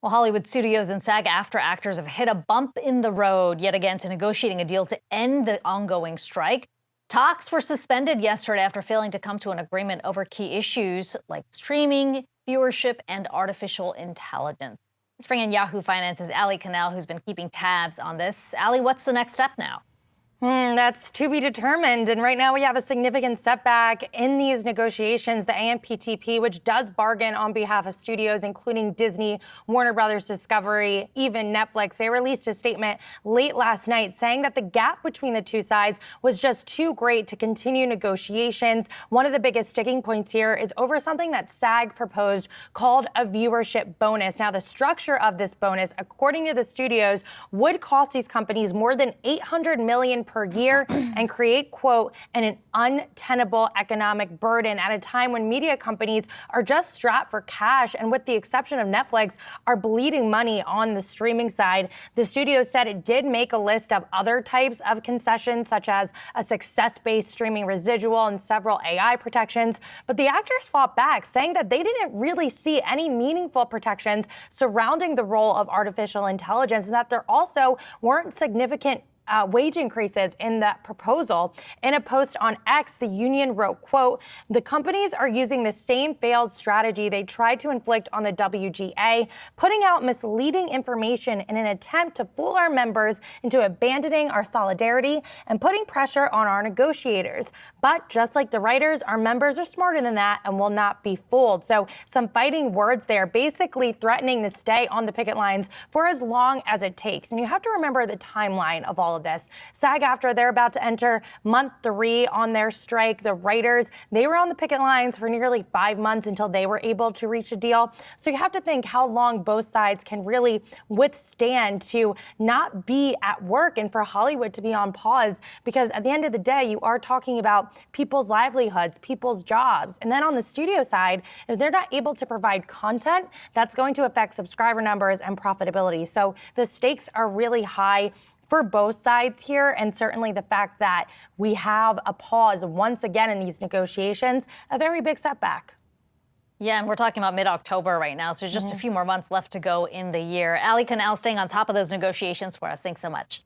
Well, Hollywood studios and SAG-AFTRA actors have hit a bump in the road yet again to negotiating a deal to end the ongoing strike. Talks were suspended yesterday after failing to come to an agreement over key issues like streaming, viewership, and artificial intelligence. Let's bring in Yahoo Finance's Alexandra Canal, who's been keeping tabs on this. Ali, what's the next step now? That's to be determined. And right now we have a significant setback in these negotiations. The AMPTP, which does bargain on behalf of studios, including Disney, Warner Brothers Discovery, even Netflix, they released a statement late last night saying that the gap between the two sides was just too great to continue negotiations. One of the biggest sticking points here is over something that SAG proposed called a viewership bonus. Now, the structure of this bonus, according to the studios, would cost these companies more than $800 million per year and create, quote, an untenable economic burden at a time when media companies are just strapped for cash and, with the exception of Netflix, are bleeding money on the streaming side. The studio said it did make a list of other types of concessions, such as a success-based streaming residual and several AI protections. But the actors fought back, saying that they didn't really see any meaningful protections surrounding the role of artificial intelligence and that there also weren't significant wage increases in that proposal. In a post on X, the union wrote, quote, "The companies are using the same failed strategy they tried to inflict on the WGA, putting out misleading information in an attempt to fool our members into abandoning our solidarity and putting pressure on our negotiators. But just like the writers, our members are smarter than that and will not be fooled." So some fighting words there, basically threatening to stay on the picket lines for as long as it takes. And you have to remember the timeline of all of this. SAG-AFTRA, they're about to enter month 3 on their strike. The writers, they were on the picket lines for nearly 5 months until they were able to reach a deal. So you have to think how long both sides can really withstand to not be at work and for Hollywood to be on pause, because at the end of the day, you are talking about people's livelihoods, people's jobs. And then on the studio side, if they're not able to provide content, that's going to affect subscriber numbers and profitability. So the stakes are really high for both sides here, and certainly the fact that we have a pause once again in these negotiations, a very big setback. Yeah, and we're talking about mid-October right now, so just a few more months left to go in the year. Alexandra Canal staying on top of those negotiations for us. Thanks so much.